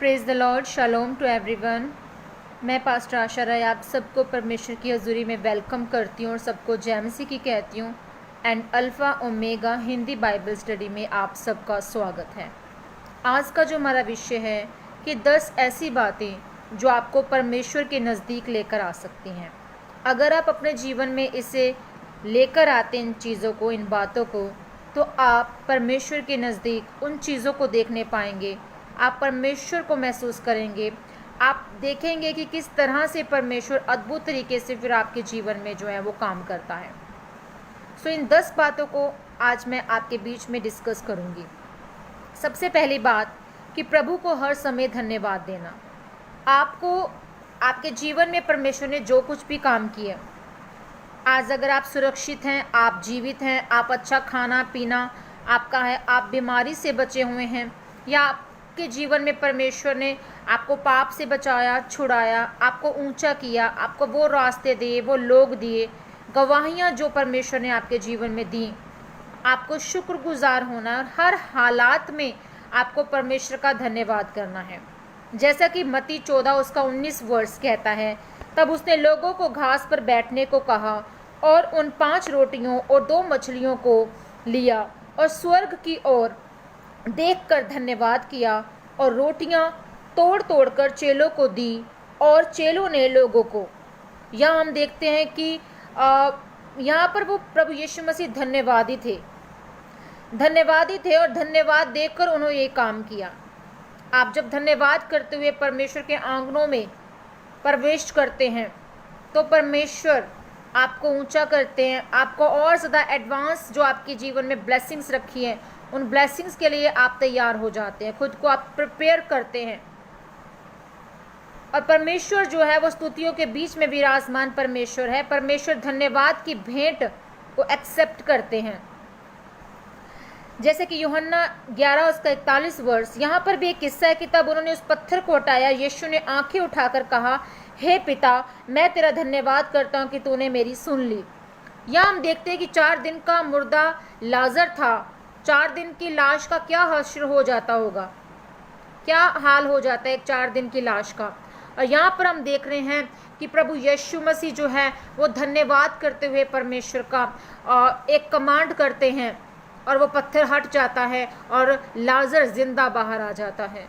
Praise the Lord, shalom to everyone. मैं pastor Asha Rai आप सबको परमेश्वर की हज़ूरी में वेलकम करती हूँ और सबको जय मसीह की कहती हूँ। And alpha omega Hindi Bible study में आप सबका स्वागत है। आज का जो हमारा विषय है कि 10 ऐसी बातें जो आपको परमेश्वर के नज़दीक लेकर आ सकती हैं। अगर आप अपने जीवन में इसे लेकर आते इन चीज़ों को, इन बातों को, तो आप परमेश्वर के नज़दीक उन चीज़ों को देखने पाएंगे, आप परमेश्वर को महसूस करेंगे, आप देखेंगे कि किस तरह से परमेश्वर अद्भुत तरीके से फिर आपके जीवन में जो है वो काम करता है। सो इन 10 बातों को आज मैं आपके बीच में डिस्कस करूंगी। सबसे पहली बात कि प्रभु को हर समय धन्यवाद देना। आपको आपके जीवन में परमेश्वर ने जो कुछ भी काम किया, आज अगर आप सुरक्षित हैं, आप जीवित हैं, आप अच्छा खाना पीना आपका है, आप बीमारी से बचे हुए हैं, या आपके जीवन में परमेश्वर ने आपको पाप से बचाया, छुड़ाया, आपको ऊंचा किया, आपको वो रास्ते दिए, वो लोग दिए, गवाहियाँ जो परमेश्वर ने आपके जीवन में दी, आपको शुक्रगुजार होना और हर हालात में आपको परमेश्वर का धन्यवाद करना है। जैसा कि मत्ती 14 उसका 19 वर्ष कहता है, तब उसने लोगों को घास पर बैठने को कहा और उन 5 रोटियों और 2 मछलियों को लिया और स्वर्ग की ओर देखकर धन्यवाद किया और रोटियां तोड़ तोड़ कर चेलों को दी और चेलों ने लोगों को। यहाँ हम देखते हैं कि यहाँ पर वो प्रभु यीशु मसीह धन्यवादी थे और धन्यवाद देकर उन्होंने ये काम किया। आप जब धन्यवाद करते हुए परमेश्वर के आंगनों में प्रवेश करते हैं तो परमेश्वर आपको ऊंचा करते हैं, आपको और ज़्यादा एडवांस जो आपके जीवन में ब्लेसिंग्स रखी हैं उन ब्लेसिंग्स के लिए आप तैयार हो जाते हैं, खुद को आप प्रिपेयर करते हैं। और परमेश्वर जो है वो स्तुतियों के बीच में विराजमान परमेश्वर है। परमेश्वर धन्यवाद की भेंट को एक्सेप्ट करते हैं। जैसे कि यूहन्ना 11 उसका 41 वर्ष, यहाँ पर भी एक किस्सा है कि तब उन्होंने उस पत्थर को हटाया। यीशु ने आंखें उठाकर कहा, हे पिता, मैं तेरा धन्यवाद करता हूँ कि तूने मेरी सुन ली। यहाँ हम देखते हैं कि 4 दिन का मुर्दा लाजर था। 4 दिन की लाश का क्या हश्र हो जाता होगा, क्या हाल हो जाता है एक 4 दिन की लाश का। और यहाँ पर हम देख रहे हैं कि प्रभु यीशु मसीह जो है वो धन्यवाद करते हुए परमेश्वर का एक कमांड करते हैं और वो पत्थर हट जाता है और लाजर जिंदा बाहर आ जाता है।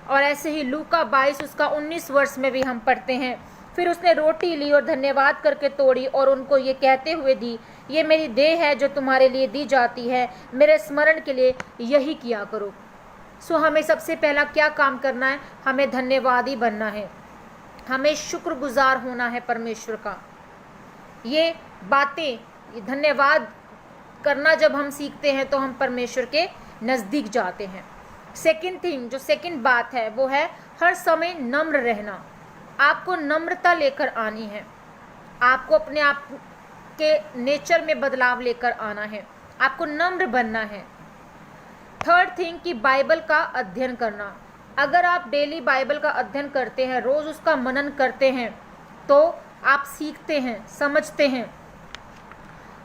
और ऐसे ही लूका 22 उसका 19 वर्ष में भी हम पढ़ते हैं, फिर उसने रोटी ली और धन्यवाद करके तोड़ी और उनको ये कहते हुए दी, ये मेरी देह है जो तुम्हारे लिए दी जाती है, मेरे स्मरण के लिए यही किया करो। सो हमें सबसे पहला क्या काम करना है, हमें धन्यवादी बनना है, हमें शुक्रगुजार होना है परमेश्वर का। ये बातें धन्यवाद करना जब हम सीखते हैं तो हम परमेश्वर के नज़दीक जाते हैं। सेकंड थिंग, जो सेकंड बात है वो है हर समय नम्र रहना। आपको नम्रता लेकर आनी है, आपको अपने आप के नेचर में बदलाव लेकर आना है, आपको नम्र बनना है। थर्ड थिंग कि बाइबल का अध्ययन करना। अगर आप डेली बाइबल का अध्ययन करते हैं, रोज़ उसका मनन करते हैं, तो आप सीखते हैं, समझते हैं।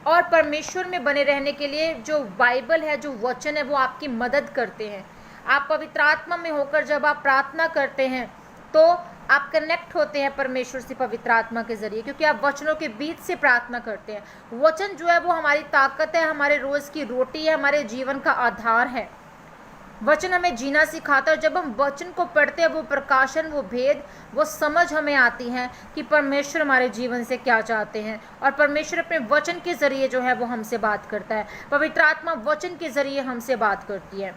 और परमेश्वर में बने रहने के लिए जो बाइबल है, जो वचन है, वो आपकी मदद करते हैं। आप पवित्र आत्मा में होकर जब आप प्रार्थना करते हैं तो आप कनेक्ट होते हैं परमेश्वर से पवित्र आत्मा के जरिए, क्योंकि आप वचनों के बीच से प्रार्थना करते हैं। वचन जो है वो हमारी ताकत है, हमारे रोज़ की रोटी है, हमारे जीवन का आधार है। वचन हमें जीना सिखाता है। जब हम वचन को पढ़ते हैं, वो प्रकाशन, वो भेद, वो समझ हमें आती है कि परमेश्वर हमारे जीवन से क्या चाहते हैं। और परमेश्वर अपने वचन के ज़रिए जो है वो हमसे बात करता है। पवित्र आत्मा वचन के ज़रिए हमसे बात करती है।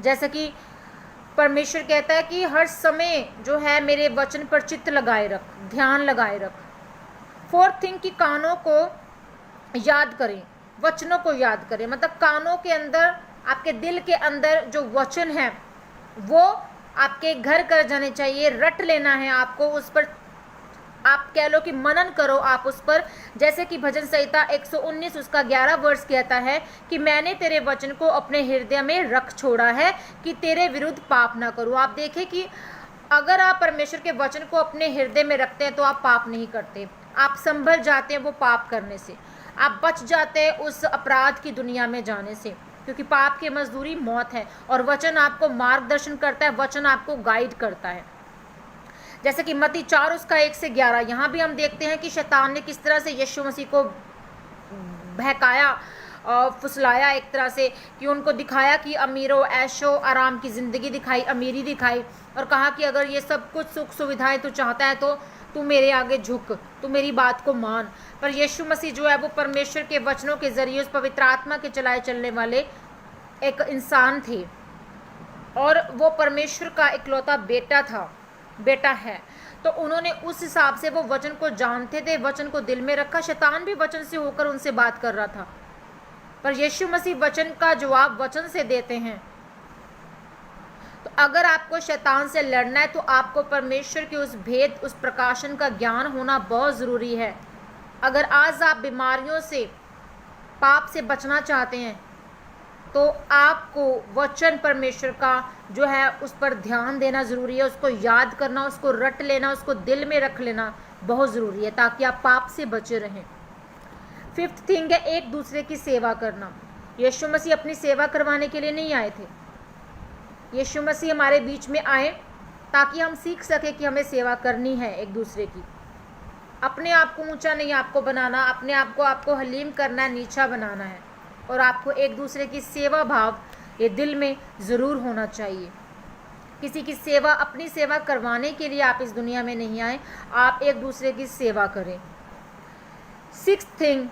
जैसे कि परमेश्वर कहता है कि हर समय जो है मेरे वचन पर चित्त लगाए रख, ध्यान लगाए रख। फोर्थ थिंग कि कानों को याद करें, वचनों को याद करें। मतलब कानों के अंदर, आपके दिल के अंदर जो वचन है वो आपके घर कर जाने चाहिए, रट लेना है आपको, उस पर आप कह लो कि मनन करो आप उस पर। जैसे कि भजन संहिता 119 उसका 11 वर्ष कहता है कि मैंने तेरे वचन को अपने हृदय में रख छोड़ा है कि तेरे विरुद्ध पाप ना करूं। आप देखें कि अगर आप परमेश्वर के वचन को अपने हृदय में रखते हैं तो आप पाप नहीं करते, आप संभल जाते हैं वो पाप करने से, आप बच जाते हैं उस अपराध की दुनिया में जाने से। क्योंकि पाप की मजदूरी मौत है और वचन आपको मार्गदर्शन करता है, वचन आपको गाइड करता है। जैसे कि मत्ती 4 उसका 1 से 11, यहाँ भी हम देखते हैं कि शैतान ने किस तरह से यीशु मसीह को बहकाया और फुसलाया एक तरह से, कि उनको दिखाया कि अमीरों ऐशो आराम की ज़िंदगी दिखाई, अमीरी दिखाई, और कहा कि अगर ये सब कुछ सुख सुविधाएं तू चाहता है तो तू मेरे आगे झुक, तू मेरी बात को मान। पर यीशु मसीह जो है वो परमेश्वर के वचनों के ज़रिए उस पवित्र आत्मा के चलाए चलने वाले एक इंसान थे, और वो परमेश्वर का इकलौता बेटा है। तो उन्होंने उस हिसाब से वो वचन को जानते थे, वचन को दिल में रखा। शैतान भी वचन से होकर उनसे बात कर रहा था, पर यीशु मसीह वचन का जवाब वचन से देते हैं। तो अगर आपको शैतान से लड़ना है तो आपको परमेश्वर के उस भेद, उस प्रकाशन का ज्ञान होना बहुत ज़रूरी है। अगर आज आप बीमारियों से, पाप से बचना चाहते हैं तो आपको वचन परमेश्वर का जो है उस पर ध्यान देना ज़रूरी है, उसको याद करना, उसको रट लेना, उसको दिल में रख लेना बहुत ज़रूरी है, ताकि आप पाप से बचे रहें। 5th थिंग है एक दूसरे की सेवा करना। यीशु मसीह अपनी सेवा करवाने के लिए नहीं आए थे। यीशु मसीह हमारे बीच में आए ताकि हम सीख सके कि हमें सेवा करनी है एक दूसरे की। अपने आप को ऊंचा नहीं आपको बनाना, अपने आप को आपको हलीम करना है, नीचा बनाना है, और आपको एक दूसरे की सेवा भाव ये दिल में ज़रूर होना चाहिए। किसी की सेवा, अपनी सेवा करवाने के लिए आप इस दुनिया में नहीं आए, आप एक दूसरे की सेवा करें। 6th थिंग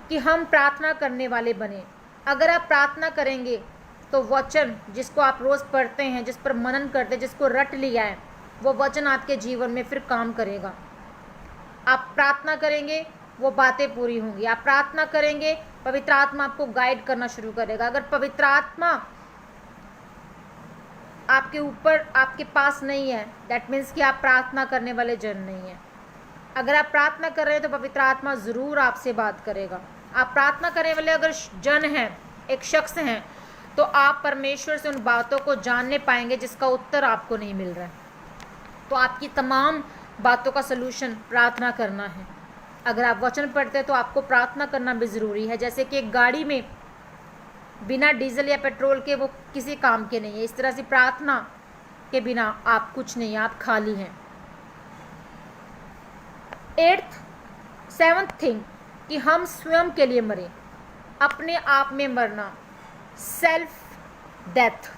कि हम प्रार्थना करने वाले बने। अगर आप प्रार्थना करेंगे तो वचन जिसको आप रोज़ पढ़ते हैं, जिस पर मनन करते हैं, जिसको रट लिया है, वो वचन आपके जीवन में फिर काम करेगा। आप प्रार्थना करेंगे, वो बातें पूरी होंगी। आप प्रार्थना करेंगे, पवित्र आत्मा आपको गाइड करना शुरू करेगा। अगर पवित्र आत्मा आपके ऊपर, आपके पास नहीं है, दैट मीन्स कि आप प्रार्थना करने वाले जन नहीं हैं। अगर आप प्रार्थना कर रहे हैं तो पवित्र आत्मा ज़रूर आपसे बात करेगा। आप प्रार्थना करने वाले अगर जन हैं, एक शख्स हैं, तो आप परमेश्वर से उन बातों को जानने पाएंगे जिसका उत्तर आपको नहीं मिल रहा है। तो आपकी तमाम बातों का सलूशन प्रार्थना करना है। अगर आप वचन पढ़ते हैं तो आपको प्रार्थना करना भी ज़रूरी है। जैसे कि एक गाड़ी में बिना डीजल या पेट्रोल के वो किसी काम के नहीं है, इस तरह से प्रार्थना के बिना आप कुछ नहीं, आप खाली हैं। 7th थिंग कि हम स्वयं के लिए मरें। अपने आप में मरना, सेल्फ डेथ।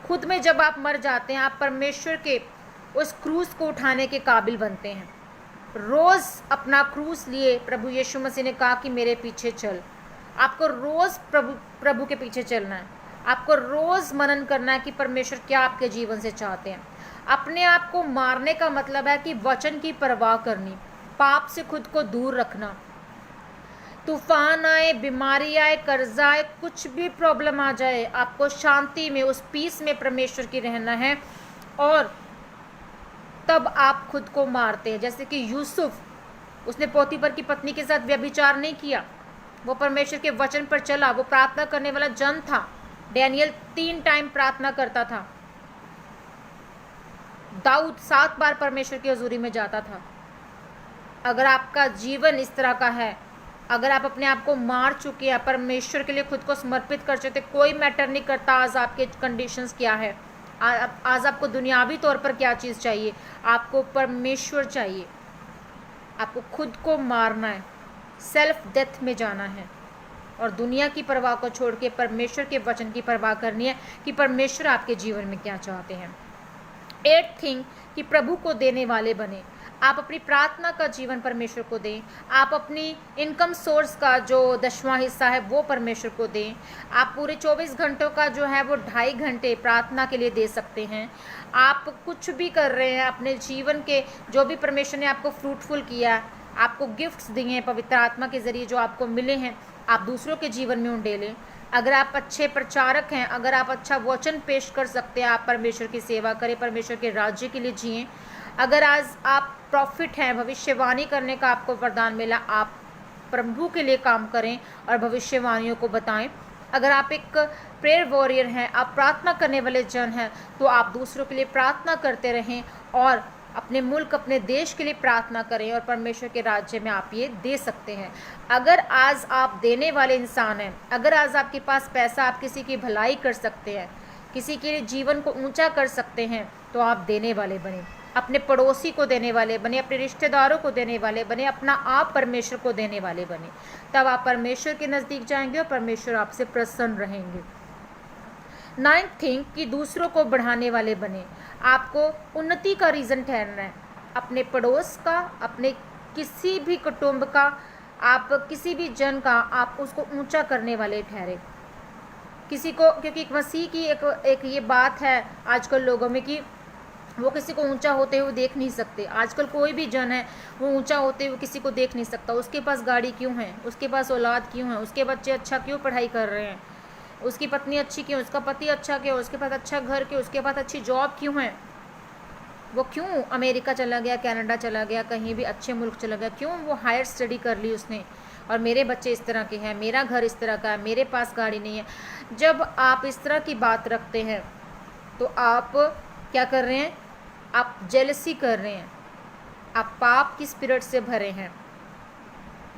खुद में जब आप मर जाते हैं, आप परमेश्वर के उस क्रूस को उठाने के काबिल बनते हैं। रोज़ अपना क्रूस लिए प्रभु यीशु मसीह ने कहा कि मेरे पीछे चल। आपको रोज़ प्रभु के पीछे चलना है। आपको रोज़ मनन करना है कि परमेश्वर क्या आपके जीवन से चाहते हैं। अपने आप को मारने का मतलब है कि वचन की परवाह करनी, पाप से खुद को दूर रखना। तूफान आए, बीमारी आए, कर्जा आए, कुछ भी प्रॉब्लम आ जाए, आपको शांति में, उस पीस में परमेश्वर की रहना है, और तब आप खुद को मारते हैं। जैसे कि यूसुफ, उसने पोतीफर की पत्नी के साथ व्यभिचार नहीं किया, वो परमेश्वर के वचन पर चला, वो प्रार्थना करने वाला जन था। डैनियल 3 टाइम प्रार्थना करता था। दाऊद 7 बार परमेश्वर की हजूरी में जाता था। अगर आपका जीवन इस तरह का है, अगर आप अपने आप को मार चुके हैं, परमेश्वर के लिए खुद को समर्पित कर चुके, कोई मैटर नहीं करता आज आपके कंडीशंस क्या है, आज आपको दुनियावी तौर पर क्या चीज़ चाहिए, आपको परमेश्वर चाहिए। आपको खुद को मारना है, सेल्फ डेथ में जाना है, और दुनिया की परवाह को छोड़ के परमेश्वर के वचन की परवाह करनी है कि परमेश्वर आपके जीवन में क्या चाहते हैं। 8th थिंग कि प्रभु को देने वाले बने। आप अपनी प्रार्थना का जीवन परमेश्वर को दें। आप अपनी इनकम सोर्स का जो 10वां हिस्सा है वो परमेश्वर को दें। आप पूरे 24 घंटों का जो है वो 2.5 घंटे प्रार्थना के लिए दे सकते हैं। आप कुछ भी कर रहे हैं अपने जीवन के, जो भी परमेश्वर ने आपको फ्रूटफुल किया, आपको गिफ्ट्स दिए हैं पवित्र आत्मा के ज़रिए जो आपको मिले हैं, आप दूसरों के जीवन में उंडेलें। अगर आप अच्छे प्रचारक हैं, अगर आप अच्छा वचन पेश कर सकते हैं, आप परमेश्वर की सेवा करें, परमेश्वर के राज्य के लिए जिएं। अगर आज आप प्रॉफिट हैं, भविष्यवाणी करने का आपको वरदान मिला, आप प्रभु के लिए काम करें और भविष्यवाणियों को बताएं। अगर आप एक प्रेयर वॉरियर हैं, आप प्रार्थना करने वाले जन हैं, तो आप दूसरों के लिए प्रार्थना करते रहें और अपने मुल्क, अपने देश के लिए प्रार्थना करें और परमेश्वर के राज्य में आप ये दे सकते हैं। अगर आज आप देने वाले इंसान हैं, अगर आज आपके पास पैसा, आप किसी की भलाई कर सकते हैं, किसी के लिए जीवन को ऊंचा कर सकते हैं, तो आप देने वाले बने, अपने पड़ोसी को देने वाले बने, अपने रिश्तेदारों को देने वाले बने, अपना आप परमेश्वर को देने वाले बने। तब आप परमेश्वर के नज़दीक जाएंगे और परमेश्वर आपसे प्रसन्न रहेंगे। 9th थिंग कि दूसरों को बढ़ाने वाले बने। आपको उन्नति का रीज़न ठहरना है, अपने पड़ोस का, अपने किसी भी कुटुंब का, आप किसी भी जन का, आप उसको ऊंचा करने वाले ठहरे। किसी को, क्योंकि मसीह की एक ये बात है आजकल लोगों में कि वो किसी को ऊंचा होते हुए देख नहीं सकते। आजकल कोई भी जन है वो ऊंचा होते हुए किसी को देख नहीं सकता। उसके पास गाड़ी क्यों है, उसके पास औलाद क्यों है, उसके बच्चे अच्छा क्यों पढ़ाई कर रहे हैं, उसकी पत्नी अच्छी क्यों, उसका पति अच्छा क्यों, उसके पास अच्छा घर क्यों, उसके पास अच्छी जॉब क्यों है, वो क्यों अमेरिका चला गया, कनाडा चला गया, कहीं भी अच्छे मुल्क चला गया, क्यों वो हायर स्टडी कर ली उसने, और मेरे बच्चे इस तरह के हैं, मेरा घर इस तरह का है, मेरे पास गाड़ी नहीं है। जब आप इस तरह की बात रखते हैं तो आप क्या कर रहे हैं, आप जेलसी कर रहे हैं, आप पाप की स्पिरिट से भरे हैं।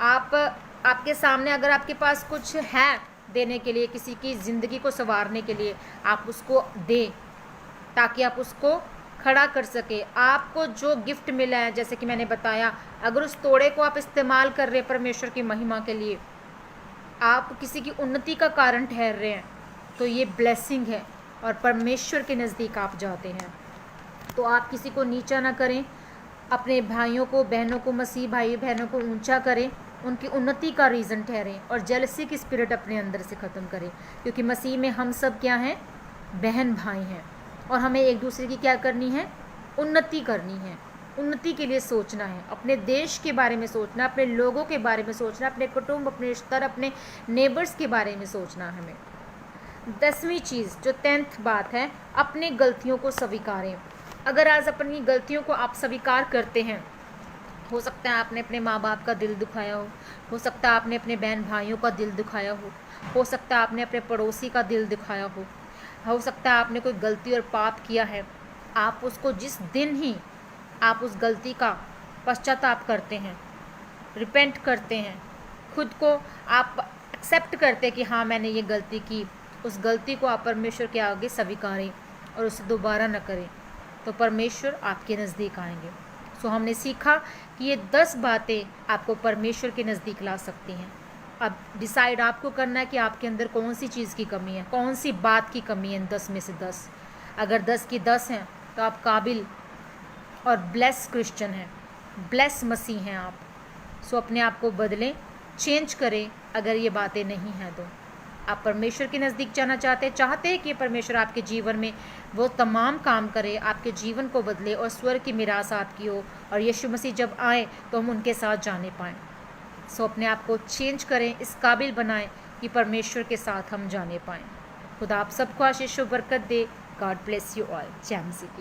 आपके सामने अगर आपके पास कुछ है देने के लिए, किसी की ज़िंदगी को संवारने के लिए, आप उसको दें ताकि आप उसको खड़ा कर सके। आपको जो गिफ्ट मिला है, जैसे कि मैंने बताया, अगर उस तोड़े को आप इस्तेमाल कर रहे हैं परमेश्वर की महिमा के लिए, आप किसी की उन्नति का कारण ठहर रहे हैं, तो ये ब्लेसिंग है और परमेश्वर के नज़दीक आप जाते हैं। तो आप किसी को नीचा ना करें, अपने भाइयों को, बहनों को, मसीह भाई बहनों को ऊंचा करें, उनकी उन्नति का रीज़न ठहरें और जेलसी की स्पिरिट अपने अंदर से ख़त्म करें। क्योंकि मसीह में हम सब क्या हैं, बहन भाई हैं, और हमें एक दूसरे की क्या करनी है, उन्नति करनी है। उन्नति के लिए सोचना है, अपने देश के बारे में सोचना, अपने लोगों के बारे में सोचना, अपने कुटुंब, अपने रिश्तेदार, अपने नेबर्स के बारे में सोचना हमें। 10वीं चीज़ जो 10th बात है, अपनी गलतियों को स्वीकारें। अगर आज अपनी गलतियों को आप स्वीकार करते हैं, हो सकता है आपने अपने माँ बाप का दिल दुखाया हो सकता है आपने अपने बहन भाइयों का दिल दुखाया हो सकता है आपने अपने पड़ोसी का दिल दुखाया हो सकता है आपने कोई गलती और पाप किया है। आप उसको जिस दिन ही आप उस गलती का पश्चाताप करते हैं, रिपेंट करते हैं, खुद को आप एक्सेप्ट करते हैं कि हाँ मैंने ये गलती की, उस गलती को आप परमेश्वर के आगे स्वीकारें और उसे दोबारा न करें, तो परमेश्वर आपके नज़दीक आएंगे। सो हमने सीखा कि ये 10 बातें आपको परमेश्वर के नज़दीक ला सकती हैं। अब डिसाइड आपको करना है कि आपके अंदर कौन सी चीज़ की कमी है, कौन सी बात की कमी है इन 10 में से 10। अगर 10 की 10 हैं तो आप काबिल और ब्लेस क्रिश्चियन हैं, ब्लेस मसीह हैं आप। सो अपने आप को बदलें, चेंज करें। अगर ये बातें नहीं हैं तो आप परमेश्वर के नज़दीक जाना चाहते हैं कि परमेश्वर आपके जीवन में वो तमाम काम करे, आपके जीवन को बदले और स्वर्ग की मिरास आपकी हो, और यीशु मसीह जब आए तो हम उनके साथ जाने पाएँ। सो अपने आप को चेंज करें, इस काबिल बनाएं कि परमेश्वर के साथ हम जाने पाएँ। खुदा आप सबको आशीष और बरकत दे। God bless you all. जय मसीह की।